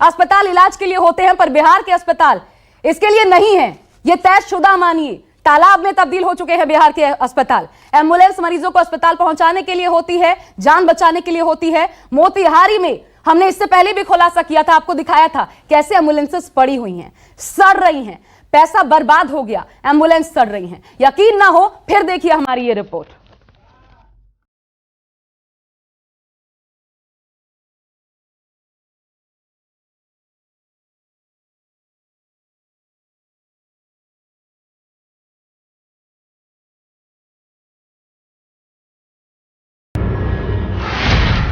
अस्पताल इलाज के लिए होते हैं, पर बिहार के अस्पताल इसके लिए नहीं है। ये तयशुदा मानिए, तालाब में तब्दील हो चुके हैं बिहार के अस्पताल। एम्बुलेंस मरीजों को अस्पताल पहुंचाने के लिए होती है, जान बचाने के लिए होती है। मोतिहारी में हमने इससे पहले भी खुलासा किया था, आपको दिखाया था कैसे एम्बुलेंसेस पड़ी हुई हैं, सड़ रही हैं, पैसा बर्बाद हो गया, एम्बुलेंस सड़ रही हैं। यकीन ना हो फिर देखिए हमारी ये रिपोर्ट।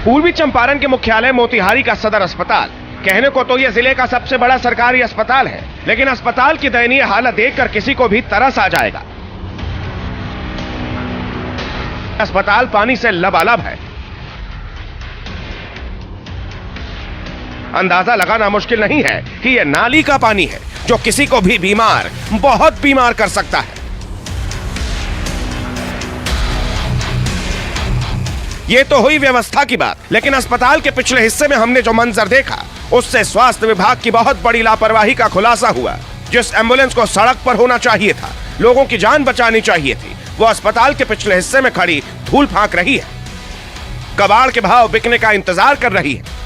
पूर्वी चंपारण के मुख्यालय मोतिहारी का सदर अस्पताल, कहने को तो यह जिले का सबसे बड़ा सरकारी अस्पताल है, लेकिन अस्पताल की दयनीय हालत देखकर किसी को भी तरस आ जाएगा। अस्पताल पानी से लबालब है। अंदाजा लगाना मुश्किल नहीं है कि यह नाली का पानी है जो किसी को भी बीमार, बहुत बीमार कर सकता है। ये तो हुई व्यवस्था की बात, लेकिन अस्पताल के पिछले हिस्से में हमने जो मंजर देखा, उससे स्वास्थ्य विभाग की बहुत बड़ी लापरवाही का खुलासा हुआ। जिस एम्बुलेंस को सड़क पर होना चाहिए था, लोगों की जान बचानी चाहिए थी, वो अस्पताल के पिछले हिस्से में खड़ी धूल फांक रही है, कबाड़ के भाव बिकने का इंतजार कर रही है।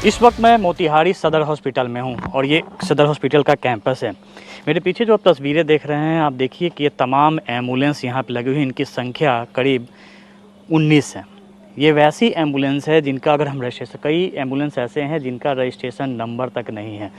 इस वक्त मैं मोतिहारी सदर हॉस्पिटल में हूं और ये सदर हॉस्पिटल का कैंपस है। मेरे पीछे जो आप तस्वीरें देख रहे हैं, आप देखिए कि ये तमाम एम्बुलेंस यहाँ पे लगी हुई, इनकी संख्या करीब 19 है। ये वैसी एम्बुलेंस है जिनका अगर हम रजिस्ट्रेशन, कई एम्बुलेंस ऐसे हैं जिनका रजिस्ट्रेशन नंबर तक नहीं है,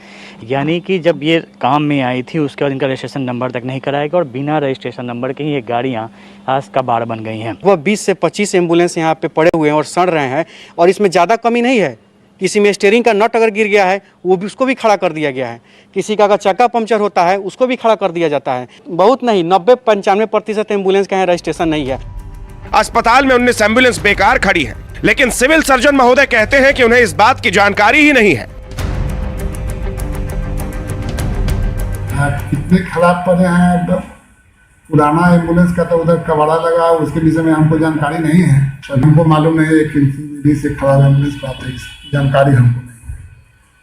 यानी कि जब ये काम में आई थी उसके बाद इनका रजिस्ट्रेशन नंबर तक नहीं कराया गया और बिना रजिस्ट्रेशन नंबर के ही ये गाड़ियाँ आज कबाड़ बन गई हैं। वह 20 से 25 एम्बुलेंस यहाँ पे पड़े हुए हैं और सड़ रहे हैं, और इसमें ज़्यादा कमी नहीं है। किसी में स्टीयरिंग का नट अगर गिर गया है वो भी, उसको भी खड़ा कर दिया गया है। किसी का अगर चक्का पंचर होता है उसको भी खड़ा कर दिया जाता है। बहुत नहीं, 90-95% एम्बुलेंस का यहाँ रजिस्ट्रेशन नहीं है। अस्पताल में 19 एम्बुलेंस बेकार खड़ी है, लेकिन सिविल सर्जन महोदय कहते हैं कि उन्हें इस बात की जानकारी ही नहीं है। कितने खराब पड़े हैं। पुराना एम्बुलेंस का तो उधर कबाड़ा लगा, उसके विषय में हमको जानकारी नहीं है। हमको मालूम नहीं है कि से खराब एम्बुलेंस पाते हैं, जानकारी हमको नहीं है।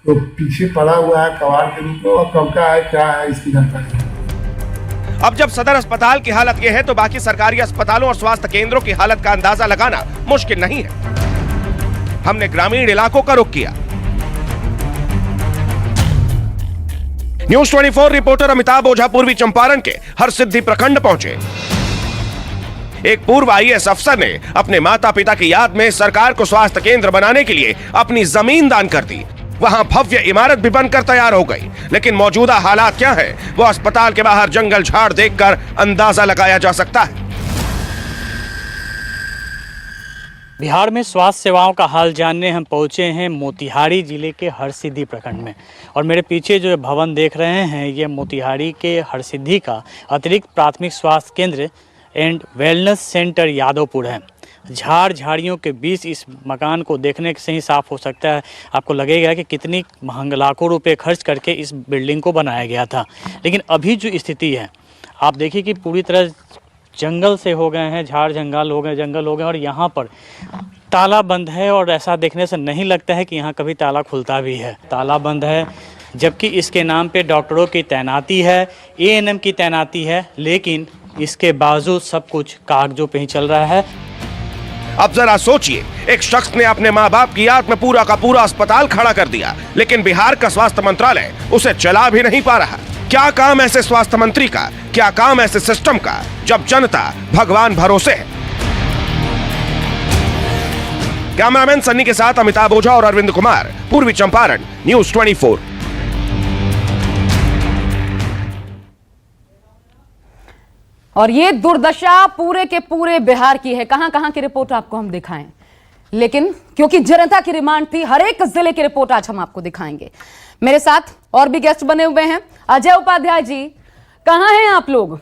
तो पीछे पड़ा हुआ है कबाड़ के रूप में, और कब का है क्या है इसकी जानकारी नहीं। अब जब सदर अस्पताल की हालत यह है तो बाकी सरकारी अस्पतालों और स्वास्थ्य केंद्रों की हालत का अंदाजा लगाना मुश्किल नहीं है। हमने ग्रामीण इलाकों का रुख किया। न्यूज़ 24 रिपोर्टर अमिताभ ओझा पूर्वी चंपारण के हरसिद्धि प्रखंड पहुंचे। एक पूर्व IAS अफसर ने अपने माता पिता की याद में सरकार को स्वास्थ्य केंद्र बनाने के लिए अपनी जमीन दान कर दी। वहां भव्य इमारत भी बनकर तैयार हो गई, लेकिन मौजूदा हालात क्या है वो अस्पताल के बाहर जंगल झाड़ देखकर अंदाजा लगाया जा सकता है। बिहार में स्वास्थ्य सेवाओं का हाल जानने हम पहुंचे हैं मोतिहारी जिले के हरसिद्धि प्रखंड में, और मेरे पीछे जो भवन देख रहे हैं ये मोतिहारी के हरसिद्धि का अतिरिक्त प्राथमिक स्वास्थ्य केंद्र एंड वेलनेस सेंटर यादवपुर है। झाड़ झाड़ियों के बीच इस मकान को देखने से ही साफ हो सकता है, आपको लगेगा कि कितनी महंग लाखों रुपए खर्च करके इस बिल्डिंग को बनाया गया था। लेकिन अभी जो स्थिति है आप देखिए कि पूरी तरह जंगल से हो गए हैं, झाड़ जंगल हो गए और यहाँ पर ताला बंद है, और ऐसा देखने से नहीं लगता है कि यहाँ कभी ताला खुलता भी है। ताला बंद है, जबकि इसके नाम पे डॉक्टरों की तैनाती है, ANM की तैनाती है, लेकिन इसके बावजूद सब कुछ कागजों पे ही चल रहा है। अब जरा सोचिए, एक शख्स ने अपने माँ बाप की याद में पूरा का पूरा अस्पताल खड़ा कर दिया, लेकिन बिहार का स्वास्थ्य मंत्रालय उसे चला भी नहीं पा रहा। क्या काम ऐसे स्वास्थ्य मंत्री का, क्या काम ऐसे सिस्टम का, जब जनता भगवान भरोसे है। कैमरामैन सन्नी के साथ अमिताभ ओझा और अरविंद कुमार, पूर्वी चंपारण, न्यूज़ 24। और ये दुर्दशा पूरे के पूरे बिहार की है। कहां कहां की रिपोर्ट आपको हम दिखाएं, लेकिन क्योंकि जनता की डिमांड थी, हर एक जिले की रिपोर्ट आज हम आपको दिखाएंगे। मेरे साथ और भी गेस्ट बने हुए हैं। अजय उपाध्याय जी, कहां हैं आप लोग?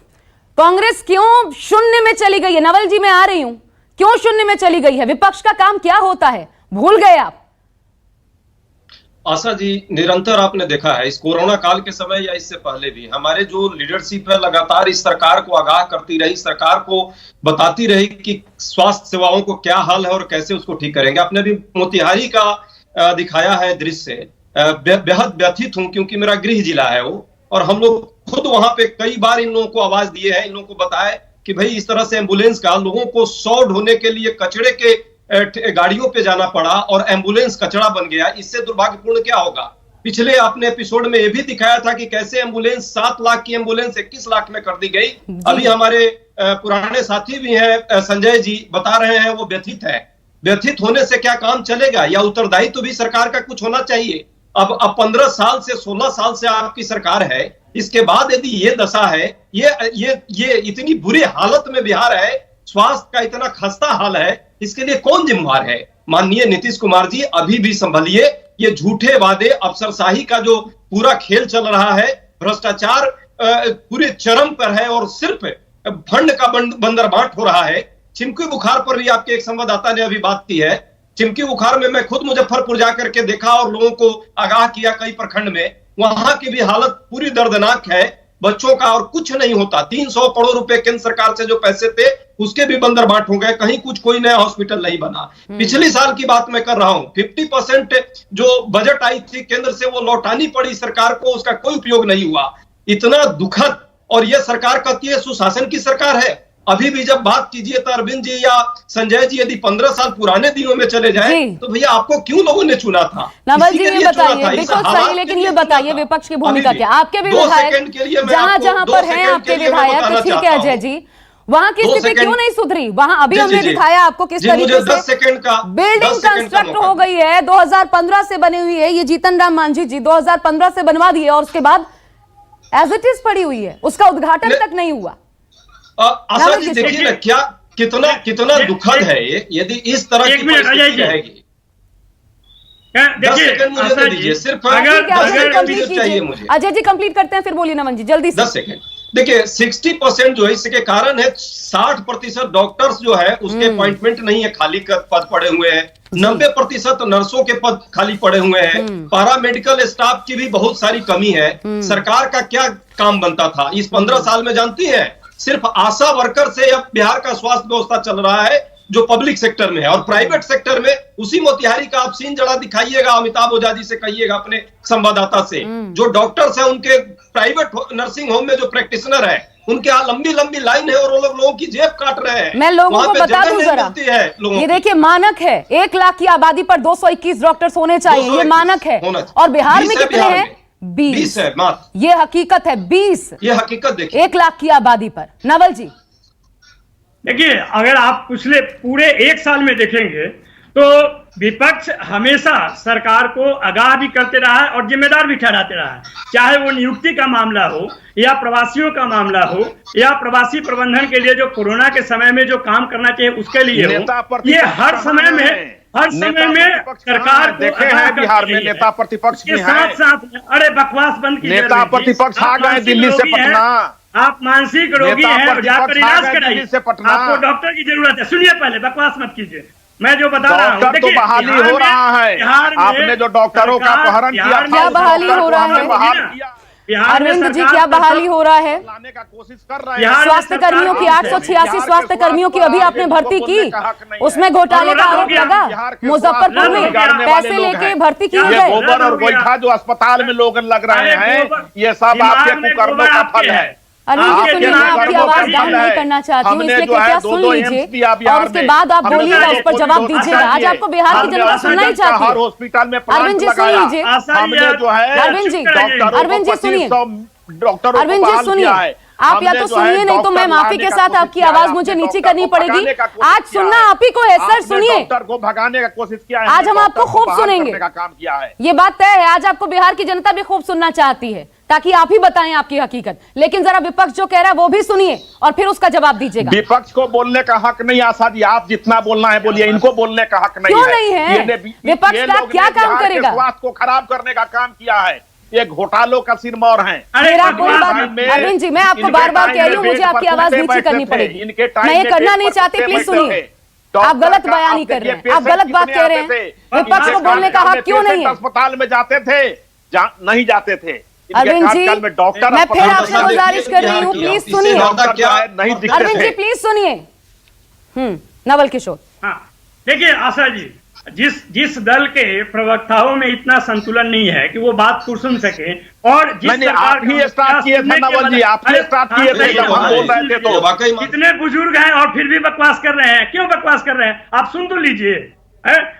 कांग्रेस क्यों शून्य में चली गई है? नवल जी, मैं आ रही हूं। क्यों शून्य में चली गई है? विपक्ष का काम क्या होता है, भूल गए आप? आशा जी, निरंतर आपने देखा है इस कोरोना काल के समय या इससे पहले भी हमारे जो लीडरशिप है लगातार इस सरकार को आगाह करती रही, सरकार को बताती रही कि स्वास्थ्य सेवाओं को क्या हाल है और कैसे उसको ठीक करेंगे। आपने भी मोतिहारी का दिखाया है दृश्य, बेहद व्यथित हूं, क्योंकि मेरा गृह जिला है वो, और हम लोग खुद वहां पे कई बार इन लोगों को आवाज दिए हैं, इन लोगों को बताए कि भाई इस तरह से एम्बुलेंस का लोगों को 100 ढोने के लिए कचड़े के गाड़ियों पे जाना पड़ा और एम्बुलेंस कचड़ा बन गया। इससे दुर्भाग्यपूर्ण क्या होगा? पिछले अपने एपिसोड में यह भी दिखाया था कि कैसे एम्बुलेंस 7 लाख की एम्बुलेंस 21 लाख में कर दी गई। अभी हमारे पुराने साथी भी हैं, संजय जी बता रहे हैं, वो व्यथित है। व्यथित होने से क्या काम चलेगा? या उत्तरदायित्व भी सरकार का कुछ होना चाहिए। अब 15 साल से 16 साल से आपकी सरकार है, इसके बाद यदि ये दशा है, ये इतनी बुरी हालत में बिहार है, स्वास्थ्य का इतना खस्ता हाल है, इसके लिए कौन जिम्मेवार है? माननीय नीतीश कुमार जी, अभी भी संभलिए। ये झूठे वादे, अफसरशाही का जो पूरा खेल चल रहा है, भ्रष्टाचार पूरे चरम पर है और सिर्फ फंड का बंदरबाट हो रहा है। चिमकी बुखार पर भी आपके एक संवाददाता ने अभी बात की है। चिमकी बुखार में मैं खुद मुजफ्फरपुर जाकर के देखा और लोगों को आगाह किया कई प्रखंड में, वहां की भी हालत पूरी दर्दनाक है बच्चों का, और कुछ नहीं होता। 300 करोड़ रुपए केंद्र सरकार से जो पैसे थे उसके भी बंदरबाट हो गए, कहीं कोई नया हॉस्पिटल नहीं बना। पिछले साल की बात मैं कर रहा हूं, 50% जो बजट आई थी केंद्र से वो लौटानी पड़ी सरकार को, उसका कोई उपयोग नहीं हुआ। इतना दुखद, और यह सरकार कहती है सुशासन की सरकार है। अभी भी जब बात कीजिए तो अरविंद जी या संजय जी, यदि 15 साल पुराने दिनों में चले जाए तो भैया आपको क्यों लोगों ने चुना था? नवल जी ये बताइए, बिल्कुल सही, लेकिन ये बताइए विपक्ष की भूमिका क्या? आपके भी विधायक जहां जहां पर हैं आपके विधायक, तो ठीक है अजय जी, वहां की स्थिति क्यों नहीं सुधरी? वहां अभी हमने दिखाया आपको किस तरीके से बिल्डिंग कंस्ट्रक्ट हो गई है, 2015 से बनी हुई है। ये जीतन राम मांझी जी 2015 से बनवा दी है और उसके बाद एज इट इज पड़ी हुई है, उसका उद्घाटन तक नहीं हुआ। आशा जी देखिए ना, क्या कितना दुखद है ये, यदि इस तरह की परिस्थिति रहेगी। 10 सेकंड मुझे दे दीजिए, सिर्फ चाहिए मुझे। अजय जी कंप्लीट करते हैं, फिर बोलिए नमन जी जल्दी से। 10 सेकंड। देखिए 60% जो है, इसके कारण है 60% डॉक्टर्स जो है उसके अपॉइंटमेंट नहीं है, खाली पद पड़े हुए हैं। 90% नर्सों के पद खाली पड़े हुए हैं। पैरा मेडिकल स्टाफ की भी बहुत सारी कमी है। सरकार का क्या काम बनता था इस 15 साल में जानती है? सिर्फ आशा वर्कर से अब बिहार का स्वास्थ्य व्यवस्था चल रहा है, जो पब्लिक सेक्टर में है। और प्राइवेट सेक्टर में उसी मोतिहारी का आप सीन जरा दिखाइएगा, अमिताभ ओझा जी से कहिएगा अपने संवाददाता से, जो डॉक्टर्स है उनके प्राइवेट नर्सिंग होम में जो प्रैक्टिशनर है, उनके यहाँ लंबी लंबी लाइन है और वो लोगों की जेब काट रहे हैं। मैं लोगों को बता दूं जरा, ये देखिए मानक है 1 लाख की आबादी पर 221 डॉक्टर्स होने चाहिए, ये मानक है। और बिहार में कितने हैं? 20 है मात्र। ये हकीकत है, 20। ये हकीकत देखिए 1 लाख की आबादी पर। नवल जी देखिए, अगर आप पिछले पूरे 1 साल में देखेंगे तो विपक्ष हमेशा सरकार को आगाह भी करते रहा है और जिम्मेदार भी ठहराते रहा है, चाहे वो नियुक्ति का मामला हो या प्रवासियों का मामला हो या प्रवासी प्रबंधन के लिए जो कोरोना के समय में जो काम करना चाहिए उसके लिए हो। ये हर समय में सरकार को देखे हैं बिहार में नेता प्रतिपक्ष के साथ अरे बकवास बंद कीजिए। नेता प्रतिपक्ष आ गए दिल्ली से पटना। आप मानसिक रोगी हैं, जाकर इलाज कराइए, आपको डॉक्टर की जरूरत है। सुनिए पहले, बकवास मत कीजिए, मैं जो बता रहा हूँ। डॉक्टर तो बहाली हो रहा है, आपने जो डॉक्टरों का अपहरण किया, क्या बहाली हो रहा है? अरविंद जी क्या बहाली हो रहा है? लाने का कोशिश कर रहे हैं। स्वास्थ्य कर्मियों की 886 स्वास्थ्य कर्मियों की अभी आपने भर्ती की, उसमें घोटाले का आरोप लगा। मुजफ्फरपुर में पैसे लेके भर्ती किए गए। गोबर और गोईठा जो अस्पताल में लोग लग रहे हैं, ये सब आपके कुकर्मों का फल है। अरविंद जी सुनिए, मैं आपकी आवाज डाउन नहीं करना चाहती हूँ, इसलिए कृपया सुन लीजिए और उसके बाद आप बोलिएगा, उस पर जवाब दीजिएगा। आज आपको बिहार की जनता सुनना ही चाहती है। हॉस्पिटल में अरविंद जी सुन लीजिए, अरविंद जी सुनिए, अरविंद जी सुनिए, आप या तो सुनिए, नहीं तो मैं माफी के साथ आपकी आवाज मुझे नीचे करनी पड़ेगी। आज सुनना आप ही को है सर, सुनिए। डॉक्टर को भगाने का कोशिश किया है, आज हम आपको खूब सुनेंगे, काम किया है। ये बात तय है, आज आपको बिहार की जनता भी खूब सुनना चाहती है, ताकि आप ही बताएं आपकी हकीकत। लेकिन जरा विपक्ष जो कह रहा है वो भी सुनिए और फिर उसका जवाब दीजिएगा। विपक्ष को बोलने का हक नहीं आशा जी, आप जितना बोलना है बोलिए, इनको बोलने का हक नहीं है। क्यों नहीं है? विपक्ष का क्या काम करेगा? स्वास्थ्य को खराब करने का काम किया है, ये घोटालों का सिरमौर है। मेरा कोई बात, अरविंद जी मैं आपको बार बार कह रही हूँ, मुझे आपकी आवाज नीचे करनी पड़ेगी। मैं ये करना नहीं चाहती, प्लीज सुनिए। आप गलत बयानी कर रहे हैं, आप गलत बात कह रहे हैं। विपक्ष को बोलने का हक क्यों नहीं है? अस्पताल में जाते थे, नहीं जाते थे। अरविंद जी मैं फिर आपसे गुजारिश कर रही हूँ, प्लीज सुनिए। अरविंद जी प्लीज सुनिए। नवल किशोर। हाँ देखिए आशा जी, जिस दल के प्रवक्ताओं में इतना संतुलन नहीं है कि वो बात को सुन सके, और जिस नहीं, आप ही स्टार्ट किए थे नवल जी, आप ही स्टार्ट किए थे जब हम बोल रहे थे तो। कितने बुजुर्ग हैं और फिर भी बकवास कर रहे हैं, क्यों बकवास कर रहे हैं? आप सुन तो लीजिए।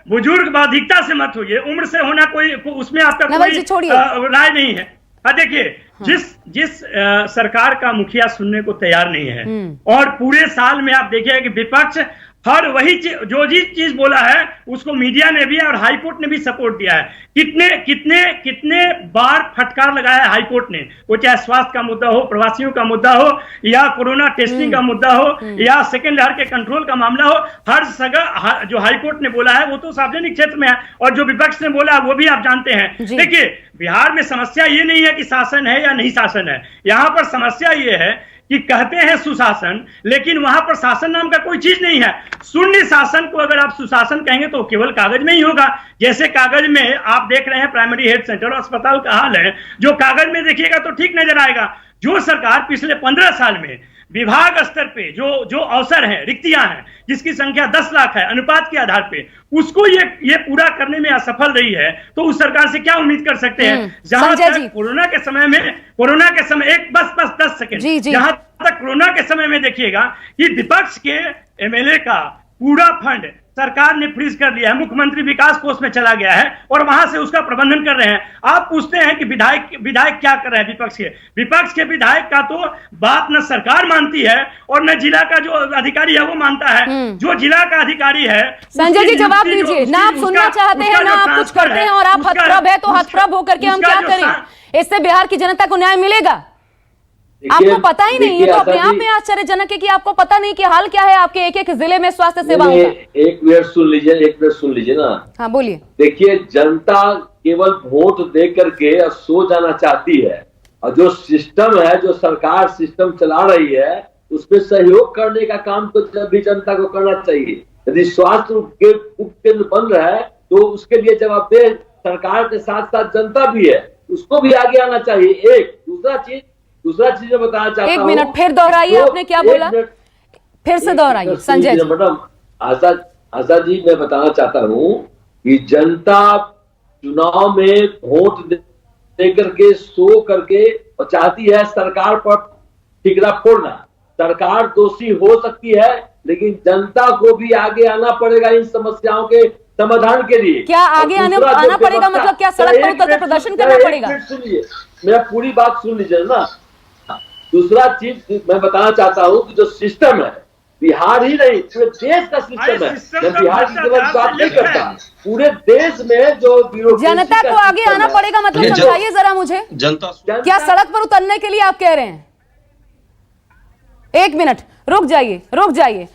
बुजुर्ग बौद्धिकता से मत होइए, उम्र से होना कोई उसमें आपका कोई राय नहीं है। देखिए, जिस सरकार का मुखिया सुनने को तैयार नहीं है, और पूरे साल में आप देखिए कि विपक्ष हर वही जो चीज बोला है उसको मीडिया ने भी और हाईकोर्ट ने भी सपोर्ट दिया है। कितने बार फटकार लगाया है हाईकोर्ट ने, वो चाहे स्वास्थ्य का मुद्दा हो, प्रवासियों का मुद्दा हो, या कोरोना टेस्टिंग का मुद्दा हो, या सेकेंड लहर के कंट्रोल का मामला हो। हर जगह जो हाईकोर्ट ने बोला है वो तो सार्वजनिक क्षेत्र में है, और जो विपक्ष ने बोला वो भी आप जानते हैं। देखिए, बिहार में समस्या ये नहीं है कि शासन है या नहीं शासन है, यहाँ पर समस्या ये है कि कहते हैं सुशासन, लेकिन वहां पर शासन नाम का कोई चीज नहीं है। शून्य शासन को अगर आप सुशासन कहेंगे तो केवल कागज में ही होगा। जैसे कागज में आप देख रहे हैं प्राइमरी हेल्थ सेंटर और अस्पताल का हाल है, जो कागज में देखिएगा तो ठीक नजर आएगा। जो सरकार पिछले 15 साल में विभाग स्तर पे जो अवसर है, रिक्तियां हैं, जिसकी संख्या 10 लाख है अनुपात के आधार पे, उसको ये पूरा करने में असफल रही है, तो उस सरकार से क्या उम्मीद कर सकते हैं? जहां तक कोरोना के समय एक बस 10 सेकेंड, जहां तक कोरोना के समय में देखिएगा कि विपक्ष के एमएलए का पूरा फंड सरकार ने फ्रीज कर लिया है, मुख्यमंत्री विकास कोष में चला गया है, और वहां से उसका प्रबंधन कर रहे हैं। आप पूछते हैं कि विधायक क्या कर रहे हैं? विपक्ष के विधायक का तो बात न सरकार मानती है और न जिला का जो अधिकारी है वो मानता है। जो जिला का अधिकारी है, संजय जी जवाब दीजिए ना। आप सुनना चाहते हैं ना आप कुछ करते हैं, और आप हतप्रभ है तो हतप्रभ होकर के हम क्या करें? इससे बिहार की जनता को न्याय मिलेगा? आपको पता ही नहीं, ये तो अपने आप में आश्चर्यजनक है कि आपको पता नहीं कि हाल क्या है आपके एक जिले में स्वास्थ्य सेवाओं का। एक मिनट सुन लीजिए ना। हाँ बोलिए। देखिए, जनता केवल वोट दे करके सो जाना चाहती है, और जो सिस्टम है, जो सरकार सिस्टम चला रही है, उसमें सहयोग करने का काम तो जब भी जनता को करना चाहिए। यदि स्वास्थ्य उपकेंद्र बन रहा है तो उसके लिए जवाबदेह सरकार के साथ साथ जनता भी है, उसको भी आगे आना चाहिए। एक दूसरा चीज मैं बताना चाहता हूँ। एक मिनट फिर दोहराइए, आपने क्या बोला? फिर से दोहराइए संजय जी। मैडम आशा जी, मैं बताना चाहता हूँ कि जनता चुनाव में वोट दे करके सो करके चाहती है सरकार पर ठिकरा फोड़ना। सरकार दोषी हो सकती है, लेकिन जनता को भी आगे आना पड़ेगा इन समस्याओं के समाधान के लिए। क्या आगे आना पड़ेगा? मतलब क्या सड़क पर उतर प्रदर्शन करना पड़ेगा? सुनिए, मेरा पूरी बात सुन लीजिए ना। दूसरा चीज मैं बताना चाहता हूँ कि जो सिस्टम है, बिहार ही नहीं पूरे देश का सिस्टम है। मैं बिहार की केवल बात नहीं करता, पूरे देश में जो जनता को आगे आना पड़ेगा, मतलब समझाइए जरा मुझे। जनता क्या सड़क पर उतरने के लिए आप कह रहे हैं? एक मिनट रुक जाइए।